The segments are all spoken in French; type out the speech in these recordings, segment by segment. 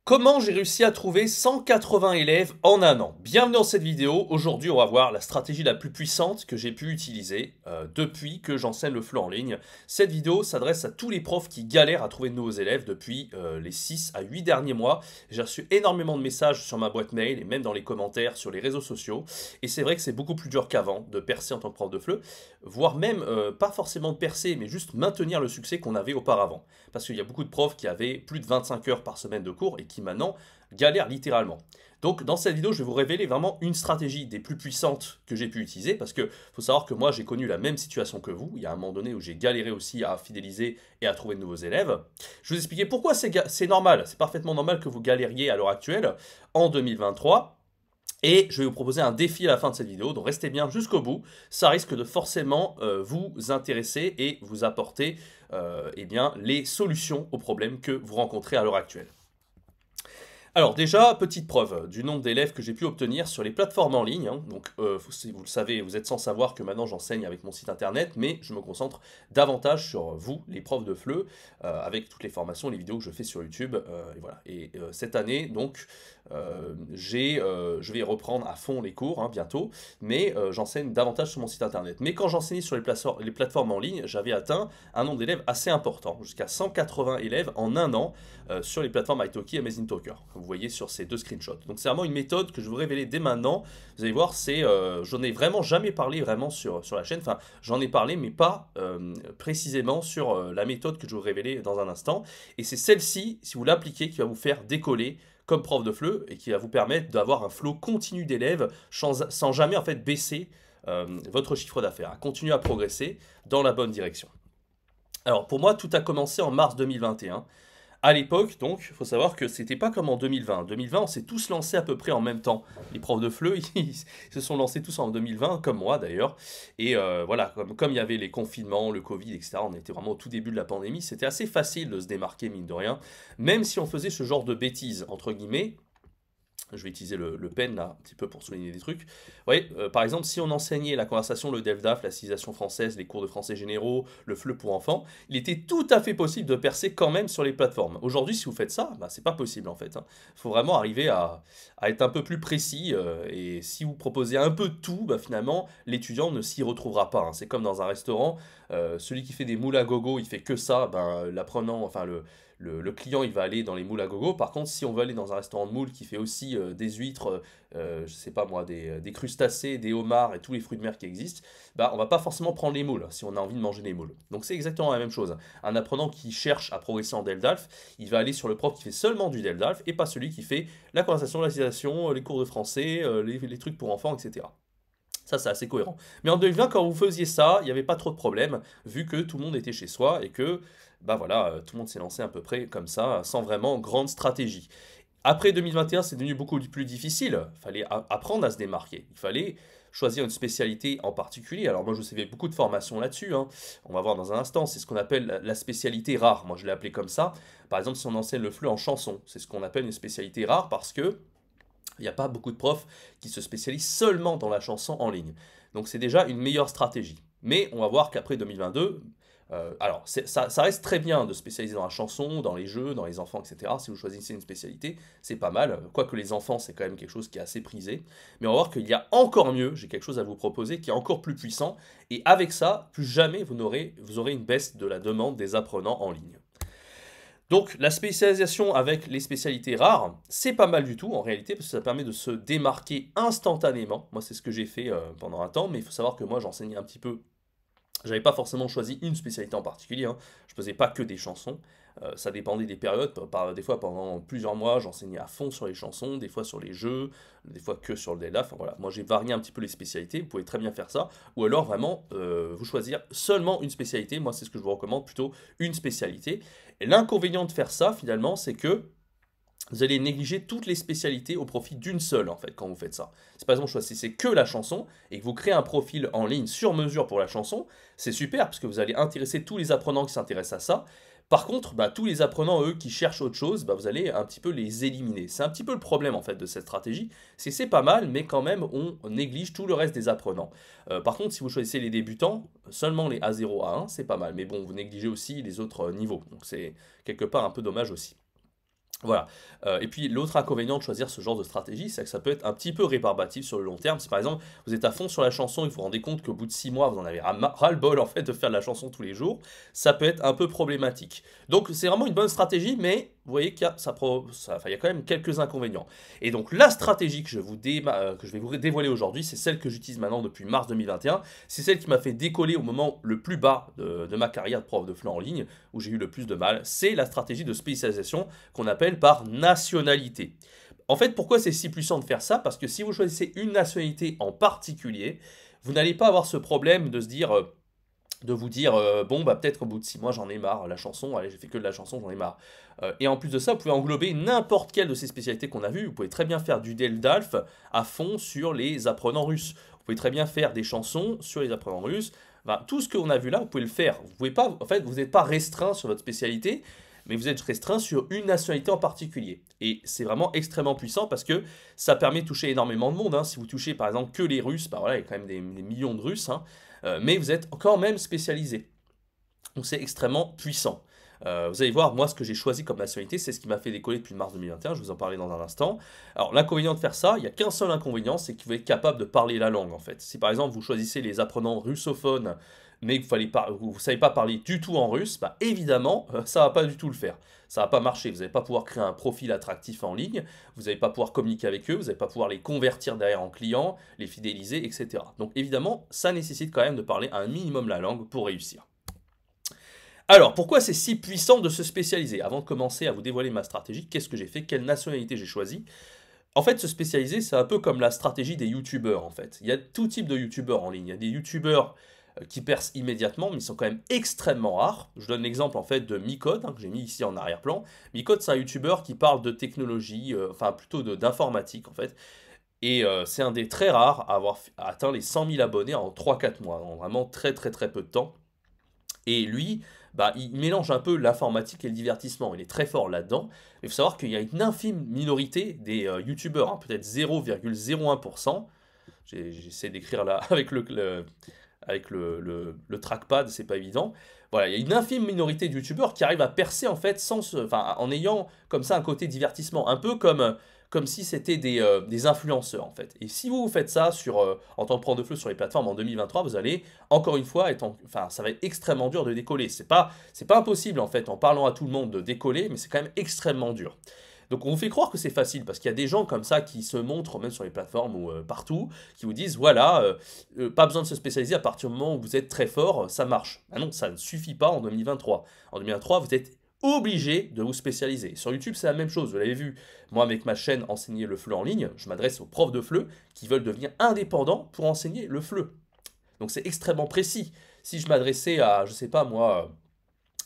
Comment j'ai réussi à trouver 180 élèves en un an? Bienvenue dans cette vidéo. Aujourd'hui, on va voir la stratégie la plus puissante que j'ai pu utiliser depuis que j'enseigne le FLE en ligne. Cette vidéo s'adresse à tous les profs qui galèrent à trouver de nouveaux élèves depuis les 6 à 8 derniers mois. J'ai reçu énormément de messages sur ma boîte mail et même dans les commentaires sur les réseaux sociaux. Et c'est vrai que c'est beaucoup plus dur qu'avant de percer en tant que prof de FLE, voire même pas forcément de percer, mais juste maintenir le succès qu'on avait auparavant. Parce qu'il y a beaucoup de profs qui avaient plus de 25 heures par semaine de cours et qui maintenant galèrent littéralement. Donc dans cette vidéo, je vais vous révéler vraiment une stratégie des plus puissantes que j'ai pu utiliser, parce que faut savoir que moi j'ai connu la même situation que vous. Il y a un moment donné où j'ai galéré aussi à fidéliser et à trouver de nouveaux élèves. Je vais vous expliquer pourquoi c'est normal, c'est parfaitement normal que vous galériez à l'heure actuelle, en 2023. Et je vais vous proposer un défi à la fin de cette vidéo, donc restez bien jusqu'au bout. Ça risque de forcément vous intéresser et vous apporter eh bien, les solutions aux problèmes que vous rencontrez à l'heure actuelle. Alors déjà, petite preuve du nombre d'élèves que j'ai pu obtenir sur les plateformes en ligne. Donc si vous le savez, vous êtes sans savoir que maintenant j'enseigne avec mon site internet, mais je me concentre davantage sur vous, les profs de FLE, avec toutes les formations, les vidéos que je fais sur YouTube. Et voilà. Et cette année, donc, je vais reprendre à fond les cours bientôt, mais j'enseigne davantage sur mon site internet. Mais quand j'enseignais sur les plateformes en ligne, j'avais atteint un nombre d'élèves assez important, jusqu'à 180 élèves en un an sur les plateformes Italki et Amazing Talker. Vous voyez sur ces deux screenshots. Donc c'est vraiment une méthode que je vous révéler dès maintenant. Vous allez voir, j'en ai vraiment jamais parlé vraiment sur la chaîne. Enfin, j'en ai parlé, mais pas précisément sur la méthode que je vais vous révéler dans un instant. Et c'est celle-ci, si vous l'appliquez, qui va vous faire décoller comme prof de FLE et qui va vous permettre d'avoir un flow continu d'élèves sans jamais en fait baisser votre chiffre d'affaires, à continuer à progresser dans la bonne direction. Alors pour moi, tout a commencé en mars 2021. À l'époque, donc, il faut savoir que c'était pas comme en 2020. En 2020, on s'est tous lancés à peu près en même temps. Les profs de FLE, ils se sont lancés tous en 2020, comme moi d'ailleurs. Et voilà, comme il y avait les confinements, le Covid, etc., on était vraiment au tout début de la pandémie, c'était assez facile de se démarquer, mine de rien. Même si on faisait ce genre de bêtises, entre guillemets, je vais utiliser le pen là, un petit peu pour souligner des trucs. Oui, par exemple, si on enseignait la conversation, le DELDAF, la civilisation française, les cours de français généraux, le FLE pour enfants, il était tout à fait possible de percer quand même sur les plateformes. Aujourd'hui, si vous faites ça, bah, c'est pas possible en fait. Il faut vraiment arriver à être un peu plus précis. Et si vous proposez un peu de tout, bah, finalement, l'étudiant ne s'y retrouvera pas. C'est comme dans un restaurant, celui qui fait des moules à gogo, il fait que ça, ben, l'apprenant, enfin le client il va aller dans les moules à gogo. Par contre, si on veut aller dans un restaurant de moules qui fait aussi des huîtres, je sais pas moi, des crustacés, des homards et tous les fruits de mer qui existent, bah on va pas forcément prendre les moules si on a envie de manger les moules. Donc c'est exactement la même chose. Un apprenant qui cherche à progresser en DELDALF, il va aller sur le prof qui fait seulement du DELDALF et pas celui qui fait la conversation, la citation, les cours de français, les trucs pour enfants, etc. Ça, c'est assez cohérent. Mais en 2020, quand vous faisiez ça, il n'y avait pas trop de problèmes, vu que tout le monde était chez soi et que, bah voilà, tout le monde s'est lancé à peu près comme ça, sans vraiment grande stratégie. Après 2021, c'est devenu beaucoup plus difficile. Il fallait apprendre à se démarquer. Il fallait choisir une spécialité en particulier. Alors moi, je savais beaucoup de formations là-dessus. On va voir dans un instant. C'est ce qu'on appelle la spécialité rare. Moi, je l'ai appelé comme ça. Par exemple, si on enseigne le FLE en chanson, c'est ce qu'on appelle une spécialité rare parce que il n'y a pas beaucoup de profs qui se spécialisent seulement dans la chanson en ligne. Donc c'est déjà une meilleure stratégie. Mais on va voir qu'après 2022, alors ça reste très bien de spécialiser dans la chanson, dans les jeux, dans les enfants, etc. Si vous choisissez une spécialité, c'est pas mal. Quoique les enfants, c'est quand même quelque chose qui est assez prisé. Mais on va voir qu'il y a encore mieux, j'ai quelque chose à vous proposer qui est encore plus puissant. Et avec ça, plus jamais vous aurez une baisse de la demande des apprenants en ligne. Donc la spécialisation avec les spécialités rares, c'est pas mal du tout en réalité parce que ça permet de se démarquer instantanément. Moi c'est ce que j'ai fait pendant un temps, mais il faut savoir que moi j'enseignais un petit peu. J'avais pas forcément choisi une spécialité en particulier, je faisais pas que des chansons. Ça dépendait des périodes. Des fois pendant plusieurs mois j'enseignais à fond sur les chansons, des fois sur les jeux, des fois que sur le DELA. Enfin voilà, moi j'ai varié un petit peu les spécialités, vous pouvez très bien faire ça. Ou alors vraiment vous choisir seulement une spécialité. Moi c'est ce que je vous recommande, plutôt une spécialité. Et l'inconvénient de faire ça finalement, c'est que vous allez négliger toutes les spécialités au profit d'une seule en fait quand vous faites ça. Si par exemple choisissez que la chanson et que vous créez un profil en ligne sur mesure pour la chanson, c'est super parce que vous allez intéresser tous les apprenants qui s'intéressent à ça. Par contre, bah, tous les apprenants, eux, qui cherchent autre chose, bah, vous allez un petit peu les éliminer. C'est un petit peu le problème en fait de cette stratégie. C'est pas mal, mais quand même, on néglige tout le reste des apprenants. Par contre, si vous choisissez les débutants, seulement les A0, A1, c'est pas mal. Mais bon, vous négligez aussi les autres niveaux. Donc c'est quelque part un peu dommage aussi. Voilà. Et puis l'autre inconvénient de choisir ce genre de stratégie, c'est que ça peut être un petit peu rébarbatif sur le long terme. Si par exemple vous êtes à fond sur la chanson et vous vous rendez compte qu'au bout de 6 mois vous en avez ras-le-bol en fait de faire de la chanson tous les jours, ça peut être un peu problématique. Donc c'est vraiment une bonne stratégie, mais vous voyez qu'il y a, enfin, il y a quand même quelques inconvénients. Et donc la stratégie que que je vais vous dévoiler aujourd'hui, c'est celle que j'utilise maintenant depuis mars 2021. C'est celle qui m'a fait décoller au moment le plus bas de ma carrière de prof de FLE en ligne, où j'ai eu le plus de mal. C'est la stratégie de spécialisation qu'on appelle par nationalité. En fait, pourquoi c'est si puissant de faire ça? Parce que si vous choisissez une nationalité en particulier, vous n'allez pas avoir ce problème de se dire, de vous dire, bon, bah peut-être qu'au bout de 6 mois, j'en ai marre, la chanson, allez, j'ai fait que de la chanson, j'en ai marre. Et en plus de ça, vous pouvez englober n'importe quelle de ces spécialités qu'on a vues. Vous pouvez très bien faire du DELDALF à fond sur les apprenants russes. Vous pouvez très bien faire des chansons sur les apprenants russes. Enfin, tout ce qu'on a vu là, vous pouvez le faire. Vous pouvez pas, en fait, vous n'êtes pas restreint sur votre spécialité, mais vous êtes restreint sur une nationalité en particulier. Et c'est vraiment extrêmement puissant parce que ça permet de toucher énormément de monde, hein. Si vous touchez par exemple que les Russes, bah voilà, il y a quand même des millions de Russes, hein. Mais vous êtes quand même spécialisé. Donc c'est extrêmement puissant. Vous allez voir, moi, ce que j'ai choisi comme nationalité, c'est ce qui m'a fait décoller depuis mars 2021, je vais vous en parler dans un instant. Alors, l'inconvénient de faire ça, il n'y a qu'un seul inconvénient, c'est que vous êtes capable de parler la langue, en fait. Si par exemple, vous choisissez les apprenants russophones, mais que vous ne savez pas parler du tout en russe, bah, évidemment, ça ne va pas du tout le faire. Ça ne va pas marcher, vous n'allez pas pouvoir créer un profil attractif en ligne, vous n'allez pas pouvoir communiquer avec eux, vous n'allez pas pouvoir les convertir derrière en clients, les fidéliser, etc. Donc évidemment, ça nécessite quand même de parler un minimum la langue pour réussir. Alors, pourquoi c'est si puissant de se spécialiser? Avant de commencer à vous dévoiler ma stratégie, qu'est-ce que j'ai fait? Quelle nationalité j'ai choisi? En fait, se spécialiser, c'est un peu comme la stratégie des youtubeurs, en fait. Il y a tout type de youtubeurs en ligne. Il y a des youtubeurs qui percent immédiatement, mais ils sont quand même extrêmement rares. Je donne l'exemple, en fait, de Micode, hein, que j'ai mis ici en arrière-plan. Micode, c'est un youtubeur qui parle de technologie, enfin, plutôt d'informatique, en fait. Et c'est un des très rares à avoir atteint les 100 000 abonnés en 3-4 mois, en vraiment très très très peu de temps. Et lui, bah, il mélange un peu l'informatique et le divertissement. Il est très fort là-dedans. Mais il faut savoir qu'il y a une infime minorité des youtubeurs, hein, peut-être 0,01%. J'essaie d'écrire là avec le trackpad, c'est pas évident. Voilà, il y a une infime minorité de youtubeurs qui arrivent à percer en fait enfin, en ayant comme ça un côté divertissement, un peu comme si c'était des influenceurs en fait. Et si vous faites ça en tant que prof de FLE sur les plateformes en 2023, vous allez encore une fois enfin, ça va être extrêmement dur de décoller. C'est pas impossible en fait en parlant à tout le monde de décoller, mais c'est quand même extrêmement dur. Donc on vous fait croire que c'est facile parce qu'il y a des gens comme ça qui se montrent même sur les plateformes ou partout, qui vous disent voilà, pas besoin de se spécialiser à partir du moment où vous êtes très fort, ça marche. Ah non, ça ne suffit pas en 2023. En 2023, vous êtes obligé de vous spécialiser. Sur YouTube, c'est la même chose, vous l'avez vu. Moi, avec ma chaîne Enseigner le FLE en ligne, je m'adresse aux profs de FLE qui veulent devenir indépendants pour enseigner le FLE. Donc c'est extrêmement précis. Si je m'adressais à, je sais pas moi,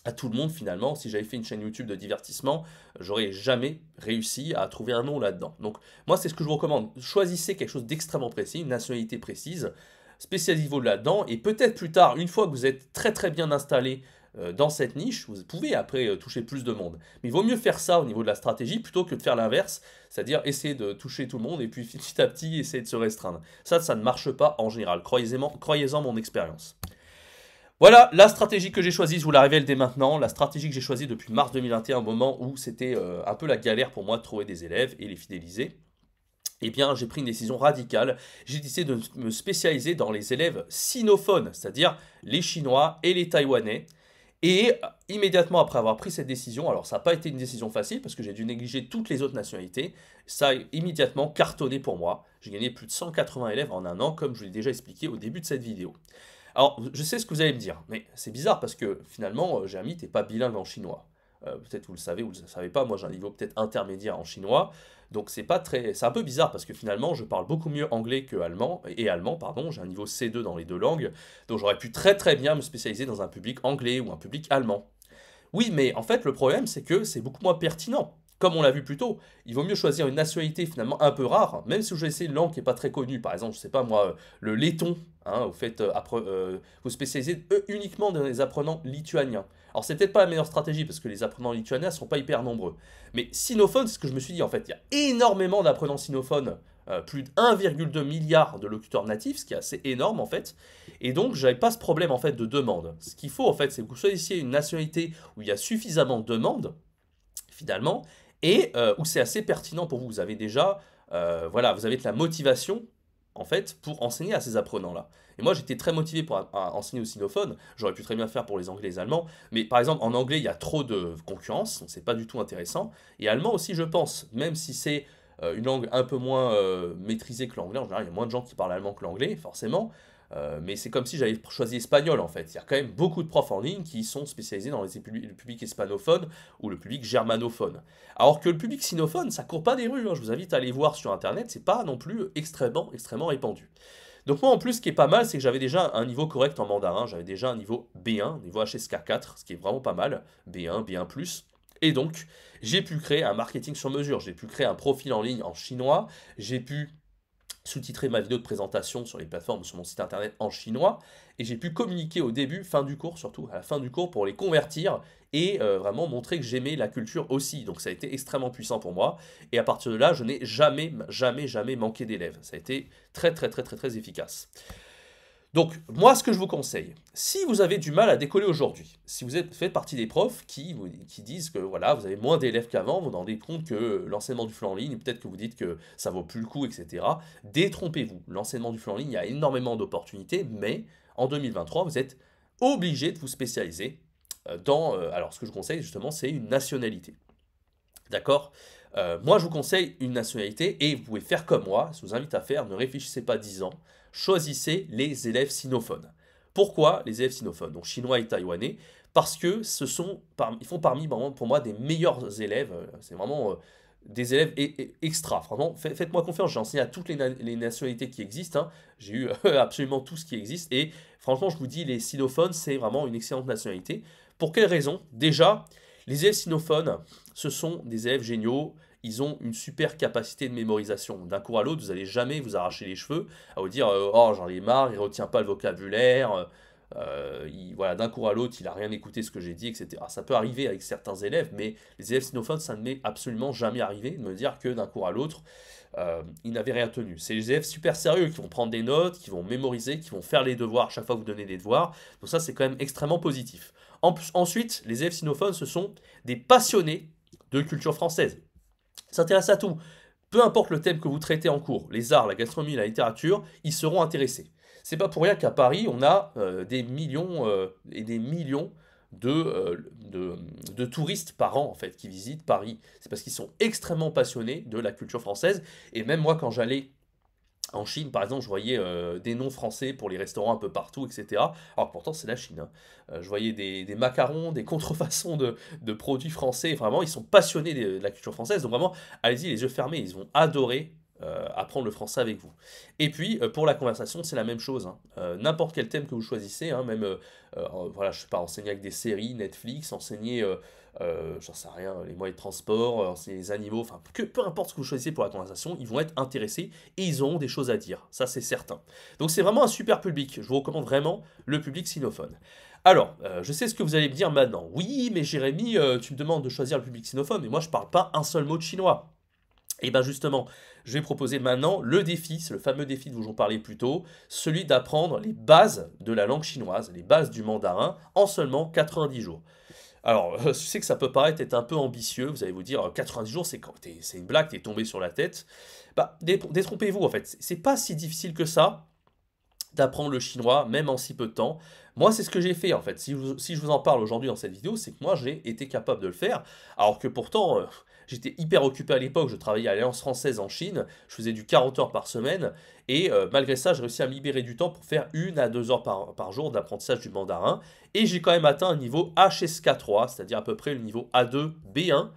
à tout le monde finalement, si j'avais fait une chaîne YouTube de divertissement, j'aurais jamais réussi à trouver un nom là-dedans. Donc moi c'est ce que je vous recommande, choisissez quelque chose d'extrêmement précis, une nationalité précise, spécialisez-vous là-dedans, et peut-être plus tard, une fois que vous êtes très très bien installé dans cette niche, vous pouvez après toucher plus de monde. Mais il vaut mieux faire ça au niveau de la stratégie plutôt que de faire l'inverse, c'est-à-dire essayer de toucher tout le monde et puis petit à petit essayer de se restreindre. Ça ne marche pas en général, croyez-en mon expérience. Voilà la stratégie que j'ai choisie, je vous la révèle dès maintenant, la stratégie que j'ai choisie depuis mars 2021, au moment où c'était un peu la galère pour moi de trouver des élèves et les fidéliser. Eh bien, j'ai pris une décision radicale, j'ai décidé de me spécialiser dans les élèves sinophones, c'est-à-dire les Chinois et les Taïwanais. Et immédiatement après avoir pris cette décision, alors ça n'a pas été une décision facile parce que j'ai dû négliger toutes les autres nationalités, ça a immédiatement cartonné pour moi. J'ai gagné plus de 180 élèves en un an, comme je vous l'ai déjà expliqué au début de cette vidéo. Alors, je sais ce que vous allez me dire, mais c'est bizarre parce que finalement, Jérémy, t'es pas bilingue en chinois. Peut-être vous le savez ou vous ne le savez pas, moi j'ai un niveau peut-être intermédiaire en chinois, donc c'est un peu bizarre parce que finalement je parle beaucoup mieux anglais que allemand, pardon, j'ai un niveau C2 dans les deux langues, donc j'aurais pu très très bien me spécialiser dans un public anglais ou un public allemand. Oui, mais en fait le problème c'est que c'est beaucoup moins pertinent. Comme on l'a vu plus tôt, il vaut mieux choisir une nationalité finalement un peu rare, même si vous choisissez une langue qui n'est pas très connue, par exemple, je sais pas moi, le letton, hein, vous spécialisez uniquement dans les apprenants lituaniens. Alors c'est peut-être pas la meilleure stratégie parce que les apprenants lituaniens ne sont pas hyper nombreux. Mais sinophone, c'est ce que je me suis dit en fait, il y a énormément d'apprenants sinophones, plus de 1,2 milliard de locuteurs natifs, ce qui est assez énorme en fait. Et donc j'avais pas ce problème en fait de demande. Ce qu'il faut en fait, c'est que vous choisissiez une nationalité où il y a suffisamment de demande, finalement, et où c'est assez pertinent pour vous. Vous avez déjà, voilà, vous avez de la motivation, en fait, pour enseigner à ces apprenants-là. Et moi, j'étais très motivé pour enseigner aux sinophones. J'aurais pu très bien faire pour les anglais et les allemands. Mais par exemple, en anglais, il y a trop de concurrence, donc c'est pas du tout intéressant. Et allemand aussi, je pense, même si c'est une langue un peu moins maîtrisée que l'anglais. En général, il y a moins de gens qui parlent allemand que l'anglais, forcément. Mais c'est comme si j'avais choisi espagnol en fait. Il y a quand même beaucoup de profs en ligne qui sont spécialisés dans le public hispanophone ou le public germanophone. Alors que le public sinophone, ça court pas des rues, hein. Je vous invite à aller voir sur internet, c'est pas non plus extrêmement répandu. Donc moi en plus ce qui est pas mal, c'est que j'avais déjà un niveau correct en mandarin, j'avais déjà un niveau B1, niveau HSK4, ce qui est vraiment pas mal, B1, B1+. Et donc j'ai pu créer un marketing sur mesure, j'ai pu créer un profil en ligne en chinois, j'ai pu sous-titrer ma vidéo de présentation sur les plateformes, sur mon site internet en chinois, et j'ai pu communiquer au début, fin du cours, surtout à la fin du cours, pour les convertir et vraiment montrer que j'aimais la culture aussi. Donc ça a été extrêmement puissant pour moi, et à partir de là, je n'ai jamais manqué d'élèves. Ça a été très efficace. Donc, moi, ce que je vous conseille, si vous avez du mal à décoller aujourd'hui, si vous faites partie des profs qui disent que voilà, vous avez moins d'élèves qu'avant, vous vous rendez compte que l'enseignement du flux en ligne, peut-être que vous dites que ça vaut plus le coup, etc. Détrompez-vous. L'enseignement du flux en ligne, il y a énormément d'opportunités, mais en 2023, vous êtes obligé de vous spécialiser dans... alors, ce que je conseille, justement, c'est une nationalité. D'accord. Moi, je vous conseille une nationalité et vous pouvez faire comme moi. Je vous invite à faire, ne réfléchissez pas 10 ans. Choisissez les élèves sinophones. Pourquoi les élèves sinophones, donc chinois et taïwanais? Parce que ils font parmi pour moi des meilleurs élèves. C'est vraiment des élèves extra. Vraiment, faites-moi confiance. J'ai enseigné à toutes les nationalités qui existent, hein. J'ai eu absolument tout ce qui existe. Et franchement, je vous dis, les sinophones, c'est vraiment une excellente nationalité. Pour quelles raisons? Déjà, les élèves sinophones, ce sont des élèves géniaux. Ils ont une super capacité de mémorisation. D'un cours à l'autre, vous n'allez jamais vous arracher les cheveux à vous dire oh, j'en ai marre, il ne retient pas le vocabulaire. Voilà, d'un cours à l'autre, il n'a rien écouté ce que j'ai dit, etc. Ça peut arriver avec certains élèves, mais les élèves sinophones, ça ne m'est absolument jamais arrivé de me dire que d'un cours à l'autre, ils n'avaient rien tenu. C'est les élèves super sérieux qui vont prendre des notes, qui vont mémoriser, qui vont faire les devoirs chaque fois que vous donnez des devoirs. Donc ça, c'est quand même extrêmement positif. Ensuite, les élèves sinophones, ce sont des passionnés de culture française. Ils s'intéressent à tout. Peu importe le thème que vous traitez en cours, les arts, la gastronomie, la littérature, ils seront intéressés. C'est pas pour rien qu'à Paris, on a des millions et des millions de touristes par an en fait qui visitent Paris. C'est parce qu'ils sont extrêmement passionnés de la culture française. Et même moi, quand j'allais en Chine, par exemple, je voyais des noms français pour les restaurants un peu partout, etc. Alors pourtant, c'est la Chine, hein. Je voyais des macarons, des contrefaçons de produits français. Vraiment, ils sont passionnés de la culture française. Donc vraiment, allez-y, les yeux fermés, ils vont adorer apprendre le français avec vous. Et puis, pour la conversation, c'est la même chose, hein. N'importe quel thème que vous choisissez, hein, même, voilà, je sais pas, enseigner avec des séries, Netflix, enseigner... j'en sais rien, les moyens de transport, les animaux, enfin, peu importe ce que vous choisissez pour la conversation, ils vont être intéressés et ils auront des choses à dire, ça c'est certain. Donc c'est vraiment un super public, je vous recommande vraiment le public sinophone. Alors, je sais ce que vous allez me dire maintenant. Oui, mais Jérémy, tu me demandes de choisir le public sinophone, mais moi je parle pas un seul mot de chinois. Et bien justement, je vais proposer maintenant le défi, c'est le fameux défi dont j'en parlais plus tôt, celui d'apprendre les bases de la langue chinoise, les bases du mandarin, en seulement 90 jours. Alors, je sais que ça peut paraître être un peu ambitieux, vous allez vous dire 90 jours, c'est une blague, t'es tombé sur la tête. Bah, détrompez-vous en fait, c'est pas si difficile que ça d'apprendre le chinois, même en si peu de temps. Moi, c'est ce que j'ai fait en fait. Si je vous en parle aujourd'hui dans cette vidéo, c'est que moi, j'ai été capable de le faire, alors que pourtant, j'étais hyper occupé à l'époque, je travaillais à l'Alliance française en Chine, je faisais du 40 heures par semaine, et malgré ça, j'ai réussi à me libérer du temps pour faire 1 à 2 heures par jour d'apprentissage du mandarin, et j'ai quand même atteint un niveau HSK3, c'est-à-dire à peu près le niveau A2 B1,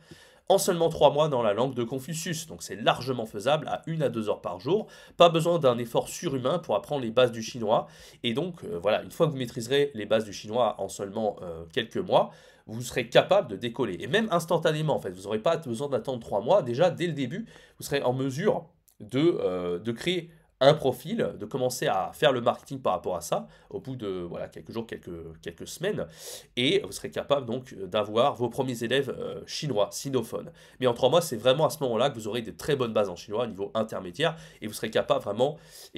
en seulement 3 mois dans la langue de Confucius. Donc c'est largement faisable à 1 à 2 heures par jour. Pas besoin d'un effort surhumain pour apprendre les bases du chinois. Et donc voilà, une fois que vous maîtriserez les bases du chinois en seulement quelques mois, vous serez capable de décoller. Et même instantanément, en fait, vous n'aurez pas besoin d'attendre 3 mois. Déjà, dès le début, vous serez en mesure de créer un profil, de commencer à faire le marketing par rapport à ça, au bout de voilà, quelques jours, quelques semaines, et vous serez capable donc d'avoir vos premiers élèves chinois, sinophones. Mais en 3 mois, c'est vraiment à ce moment-là que vous aurez des très bonnes bases en chinois, au niveau intermédiaire, et vous serez capable vraiment,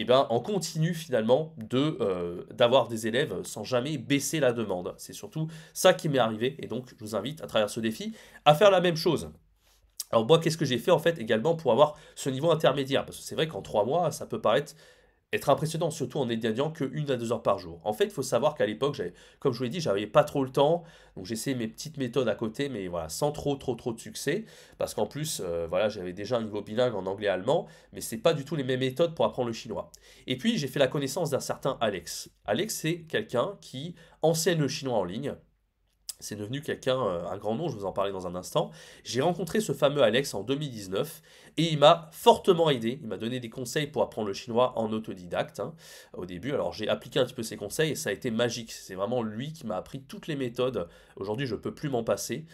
en continu finalement, d'avoir des élèves sans jamais baisser la demande. C'est surtout ça qui m'est arrivé, et donc je vous invite, à travers ce défi, à faire la même chose. Alors moi, qu'est-ce que j'ai fait en fait également pour avoir ce niveau intermédiaire? Parce que c'est vrai qu'en 3 mois, ça peut paraître être impressionnant, surtout en étudiant que 1 à 2 heures par jour. En fait, il faut savoir qu'à l'époque, comme je vous l'ai dit, j'avais pas trop le temps, donc j'essayais mes petites méthodes à côté, mais voilà, sans trop de succès, parce qu'en plus, voilà, j'avais déjà un niveau bilingue en anglais et allemand, mais c'est pas du tout les mêmes méthodes pour apprendre le chinois. Et puis, j'ai fait la connaissance d'un certain Alex. Alex, c'est quelqu'un qui enseigne le chinois en ligne. C'est devenu quelqu'un, un grand nom, je vous en parlais dans un instant. J'ai rencontré ce fameux Alex en 2019 et il m'a fortement aidé. Il m'a donné des conseils pour apprendre le chinois en autodidacte hein, au début. Alors j'ai appliqué un petit peu ses conseils et ça a été magique. C'est vraiment lui qui m'a appris toutes les méthodes. Aujourd'hui, je ne peux plus m'en passer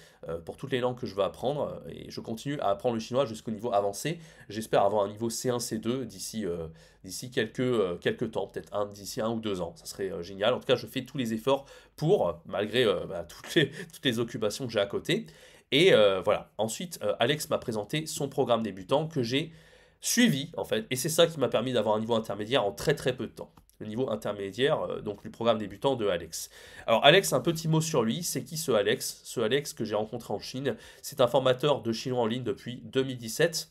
pour toutes les langues que je veux apprendre et je continue à apprendre le chinois jusqu'au niveau avancé. J'espère avoir un niveau C1, C2 d'ici quelques temps, peut-être d'ici 1 ou 2 ans. Ça serait génial. En tout cas, je fais tous les efforts pour, malgré toutes les occupations que j'ai à côté. Et voilà. Ensuite, Alex m'a présenté son programme débutant que j'ai suivi, en fait. Et c'est ça qui m'a permis d'avoir un niveau intermédiaire en très peu de temps. Le niveau intermédiaire, donc du programme débutant de Alex. Alors Alex, un petit mot sur lui, c'est qui ce Alex? Ce Alex que j'ai rencontré en Chine, c'est un formateur de chinois en ligne depuis 2017.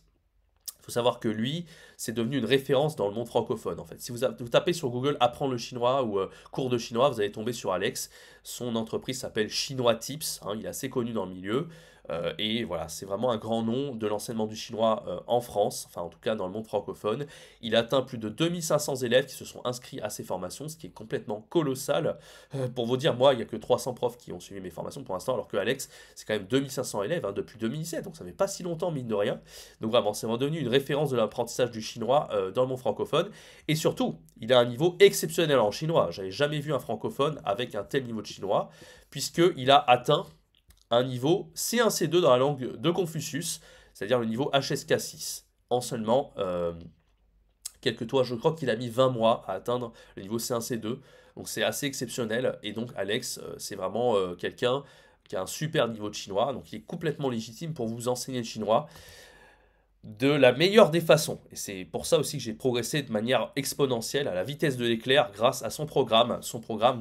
Il faut savoir que lui, c'est devenu une référence dans le monde francophone en fait. Si vous tapez sur Google apprendre le chinois ou cours de chinois, vous allez tomber sur Alex. Son entreprise s'appelle Chinois Tips, hein, il est assez connu dans le milieu. Et voilà, c'est vraiment un grand nom de l'enseignement du chinois en France, enfin en tout cas dans le monde francophone. Il a atteint plus de 2500 élèves qui se sont inscrits à ses formations, ce qui est complètement colossal. Pour vous dire, moi, il n'y a que 300 profs qui ont suivi mes formations pour l'instant, alors que Alex, c'est quand même 2500 élèves hein, depuis 2017, donc ça fait pas si longtemps, mine de rien. Donc vraiment, c'est vraiment devenu une référence de l'apprentissage du chinois dans le monde francophone. Et surtout, il a un niveau exceptionnel en chinois. J'avais jamais vu un francophone avec un tel niveau de chinois, puisqu'il a atteint un niveau C1, C2 dans la langue de Confucius, c'est-à-dire le niveau HSK6, en seulement quelques toits. Je crois qu'il a mis 20 mois à atteindre le niveau C1, C2, donc c'est assez exceptionnel. Et donc Alex, c'est vraiment quelqu'un qui a un super niveau de chinois, donc il est complètement légitime pour vous enseigner le chinois de la meilleure des façons. Et c'est pour ça aussi que j'ai progressé de manière exponentielle à la vitesse de l'éclair grâce à son programme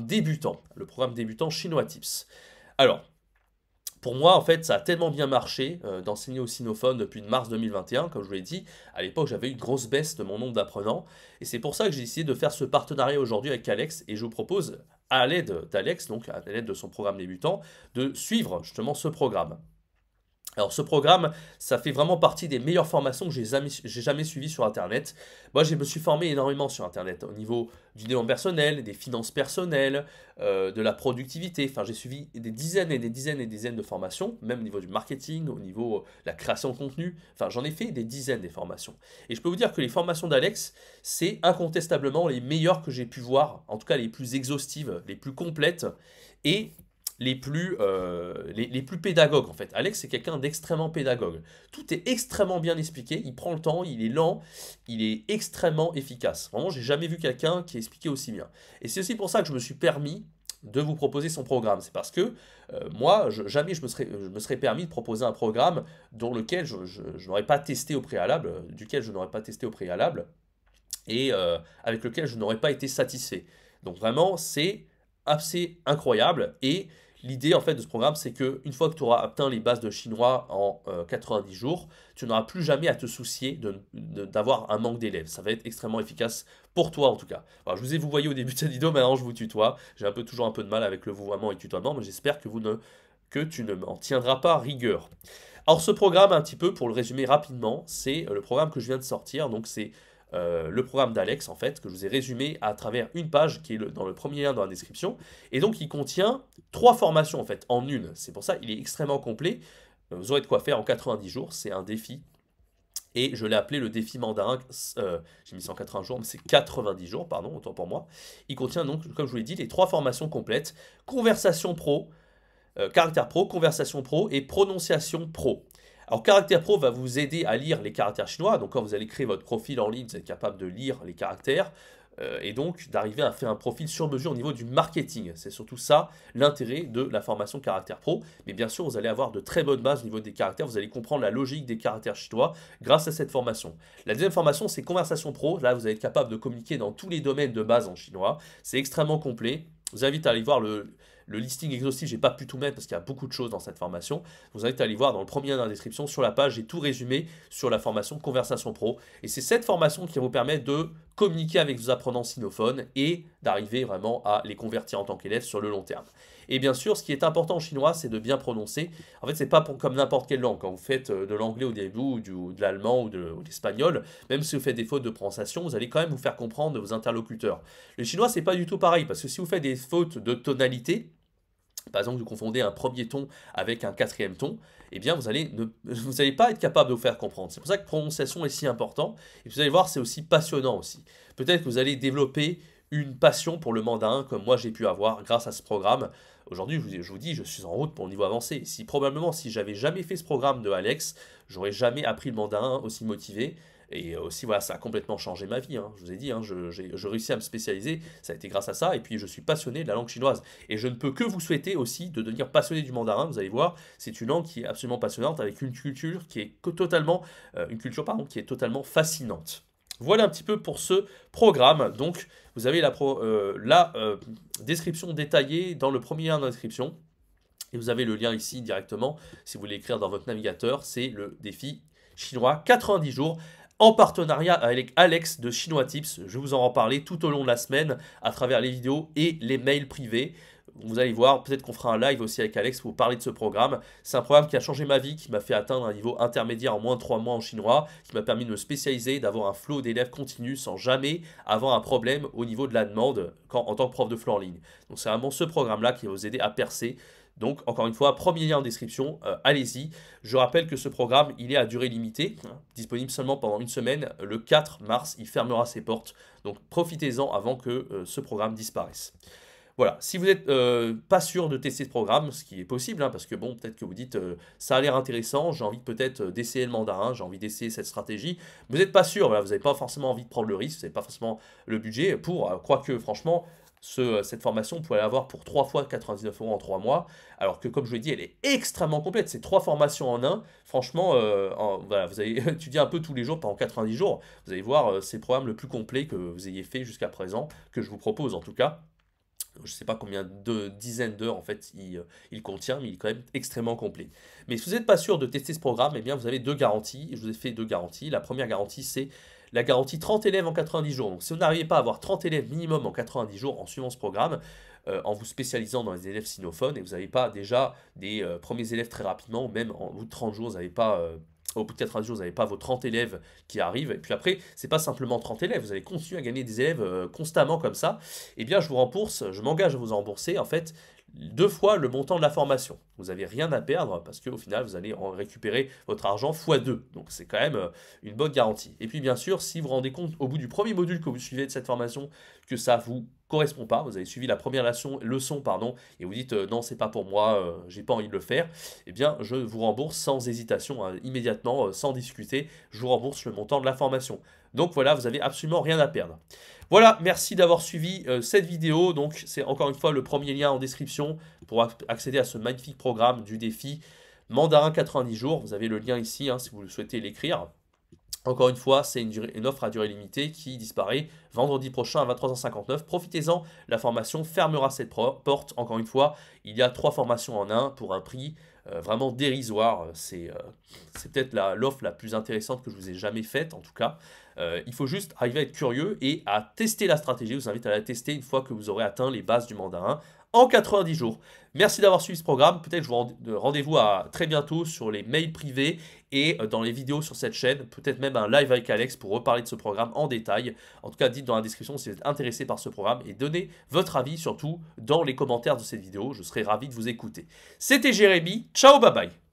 débutant, le programme débutant Chinois Tips. Alors, pour moi, en fait, ça a tellement bien marché d'enseigner au sinophone depuis mars 2021, comme je vous l'ai dit. À l'époque, j'avais eu une grosse baisse de mon nombre d'apprenants. Et c'est pour ça que j'ai décidé de faire ce partenariat aujourd'hui avec Alex. Et je vous propose, à l'aide d'Alex, donc à l'aide de son programme débutant, de suivre justement ce programme. Alors ce programme, ça fait vraiment partie des meilleures formations que j'ai jamais suivies sur Internet. Moi, je me suis formé énormément sur Internet, au niveau du développement personnel, des finances personnelles, de la productivité. Enfin, j'ai suivi des dizaines et des dizaines et des dizaines de formations, même au niveau du marketing, au niveau de la création de contenu. Enfin, j'en ai fait des dizaines des formations. Et je peux vous dire que les formations d'Alex, c'est incontestablement les meilleures que j'ai pu voir, en tout cas les plus exhaustives, les plus complètes, et les plus pédagogues en fait. Alex c'est quelqu'un d'extrêmement pédagogue. Tout est extrêmement bien expliqué, il prend le temps, il est lent, il est extrêmement efficace. Vraiment, j'ai jamais vu quelqu'un qui expliquait aussi bien. Et c'est aussi pour ça que je me suis permis de vous proposer son programme. C'est parce que moi, jamais je me serais permis de proposer un programme dont lequel je n'aurais pas testé au préalable, duquel je n'aurais pas testé au préalable, et avec lequel je n'aurais pas été satisfait. Donc vraiment, c'est assez incroyable. Et l'idée en fait de ce programme, c'est que une fois que tu auras atteint les bases de chinois en 90 jours, tu n'auras plus jamais à te soucier d'avoir un manque d'élèves. Ça va être extrêmement efficace pour toi en tout cas. Alors, je vous ai vous voyez au début de cette vidéo, maintenant je vous tutoie. J'ai toujours un peu de mal avec le vouvoiement et le tutoiement, mais j'espère que tu ne m'en tiendras pas rigueur. Alors ce programme, un petit peu pour le résumer rapidement, c'est le programme que je viens de sortir, donc c'est le programme d'Alex en fait, que je vous ai résumé à travers une page qui est dans le premier lien dans la description. Et donc il contient 3 formations en fait, en une. C'est pour ça qu'il est extrêmement complet. Vous aurez de quoi faire en 90 jours, c'est un défi. Et je l'ai appelé le défi mandarin, j'ai mis 180 jours, mais c'est 90 jours, pardon, autant pour moi. Il contient donc, comme je vous l'ai dit, les 3 formations complètes, conversation pro, caractère pro, conversation pro et prononciation pro. Alors, Caractère Pro va vous aider à lire les caractères chinois. Donc, quand vous allez créer votre profil en ligne, vous êtes capable de lire les caractères et donc d'arriver à faire un profil sur mesure au niveau du marketing. C'est surtout ça l'intérêt de la formation Caractère Pro. Mais bien sûr, vous allez avoir de très bonnes bases au niveau des caractères. Vous allez comprendre la logique des caractères chinois grâce à cette formation. La deuxième formation, c'est Conversation Pro. Là, vous allez être capable de communiquer dans tous les domaines de base en chinois. C'est extrêmement complet. Je vous invite à aller voir Le listing exhaustif, j'ai pas pu tout mettre parce qu'il y a beaucoup de choses dans cette formation. Je vous invite à aller voir dans le premier lien dans la description. Sur la page, j'ai tout résumé sur la formation Conversation Pro. Et c'est cette formation qui va vous permettre de communiquer avec vos apprenants sinophones et d'arriver vraiment à les convertir en tant qu'élèves sur le long terme. Et bien sûr, ce qui est important en chinois, c'est de bien prononcer. En fait, c'est pas comme n'importe quelle langue. Quand vous faites de l'anglais au début, ou de l'allemand ou de l'espagnol, même si vous faites des fautes de prononciation, vous allez quand même vous faire comprendre de vos interlocuteurs. Le chinois, c'est pas du tout pareil, parce que si vous faites des fautes de tonalité, par exemple, vous confondez un premier ton avec un quatrième ton, eh bien, vous allez pas être capable de vous faire comprendre. C'est pour ça que la prononciation est si important. Et vous allez voir, c'est aussi passionnant aussi. Peut-être que vous allez développer une passion pour le mandarin, comme moi j'ai pu avoir grâce à ce programme. Aujourd'hui, je vous dis, je suis en route pour le niveau avancé. Probablement, si j'avais jamais fait ce programme de Alex, j'aurais jamais appris le mandarin aussi motivé. Et aussi, voilà, ça a complètement changé ma vie. Hein. Je vous ai dit, hein, je réussis à me spécialiser. Ça a été grâce à ça. Et puis, je suis passionné de la langue chinoise. Et je ne peux que vous souhaiter aussi de devenir passionné du mandarin. Vous allez voir, c'est une langue qui est absolument passionnante avec une culture qui est totalement, qui est totalement fascinante. Voilà un petit peu pour ce programme. Donc, vous avez la description détaillée dans le premier lien de la description. Et vous avez le lien ici directement, si vous voulez écrire dans votre navigateur. C'est le défi chinois 90 jours en partenariat avec Alex de Chinois Tips. Je vais vous en reparler tout au long de la semaine à travers les vidéos et les mails privés. Vous allez voir, peut-être qu'on fera un live aussi avec Alex pour vous parler de ce programme. C'est un programme qui a changé ma vie, qui m'a fait atteindre un niveau intermédiaire en moins de 3 mois en chinois, qui m'a permis de me spécialiser, d'avoir un flow d'élèves continu sans jamais avoir un problème au niveau de la demande en tant que prof de FLE en ligne. Donc c'est vraiment ce programme-là qui va vous aider à percer. Donc, encore une fois, premier lien en description, allez-y. Je rappelle que ce programme, il est à durée limitée, hein, disponible seulement pendant une semaine. Le 4 mars, il fermera ses portes. Donc, profitez-en avant que ce programme disparaisse. Voilà, si vous n'êtes pas sûr de tester ce programme, ce qui est possible, hein, parce que bon, peut-être que vous dites ça a l'air intéressant, j'ai envie peut-être d'essayer le mandarin, j'ai envie d'essayer cette stratégie, vous n'êtes pas sûr, voilà, vous n'avez pas forcément envie de prendre le risque, vous n'avez pas forcément le budget pour, quoique franchement, cette formation, vous pouvez l'avoir pour 3 fois 99 € en 3 mois, alors que comme je vous l'ai dit, elle est extrêmement complète, c'est 3 formations en un, franchement, voilà, vous allez étudier un peu tous les jours pendant 90 jours, vous allez voir, c'est le programme le plus complet que vous ayez fait jusqu'à présent, que je vous propose en tout cas. Je ne sais pas combien de dizaines d'heures en fait il contient, mais il est quand même extrêmement complet. Mais si vous n'êtes pas sûr de tester ce programme, eh bien vous avez 2 garanties. Je vous ai fait 2 garanties. La première garantie, c'est la garantie 30 élèves en 90 jours. Donc si vous n'arrivez pas à avoir 30 élèves minimum en 90 jours en suivant ce programme, en vous spécialisant dans les élèves sinophones, et vous n'avez pas déjà des premiers élèves très rapidement, ou même au bout de 30 jours, vous n'avez pas... au bout de 90 jours, vous n'avez pas vos 30 élèves qui arrivent. Et puis après, ce n'est pas simplement 30 élèves, vous allez continuer à gagner des élèves constamment comme ça. Eh bien, je vous rembourse, je m'engage à vous rembourser, en fait, 2 fois le montant de la formation. Vous n'avez rien à perdre parce qu'au final, vous allez en récupérer votre argent x2. Donc, c'est quand même une bonne garantie. Et puis, bien sûr, si vous vous rendez compte au bout du premier module que vous suivez de cette formation que ça vous correspond pas, vous avez suivi la première leçon et vous dites non, c'est pas pour moi, j'ai pas envie de le faire, eh bien je vous rembourse sans hésitation, hein, immédiatement, sans discuter, je vous rembourse le montant de la formation. Donc voilà, vous avez absolument rien à perdre. Voilà, merci d'avoir suivi cette vidéo. Donc c'est encore une fois le premier lien en description pour accéder à ce magnifique programme du défi Mandarin 90 jours. Vous avez le lien ici hein, si vous le souhaitez l'écrire. Encore une fois, c'est une offre à durée limitée qui disparaît vendredi prochain à 23h59. Profitez-en, la formation fermera cette porte. Encore une fois, il y a 3 formations en un pour un prix vraiment dérisoire. C'est peut-être l'offre la plus intéressante que je vous ai jamais faite en tout cas. Il faut juste arriver à être curieux et à tester la stratégie. Je vous invite à la tester une fois que vous aurez atteint les bases du mandarin en 90 jours. Merci d'avoir suivi ce programme. Peut-être que je vous rendez-vous à très bientôt sur les mails privés et dans les vidéos sur cette chaîne. Peut-être même un live avec Alex pour reparler de ce programme en détail. En tout cas, dites dans la description si vous êtes intéressé par ce programme et donnez votre avis surtout dans les commentaires de cette vidéo. Je serai ravi de vous écouter. C'était Jérémy. Ciao, bye bye.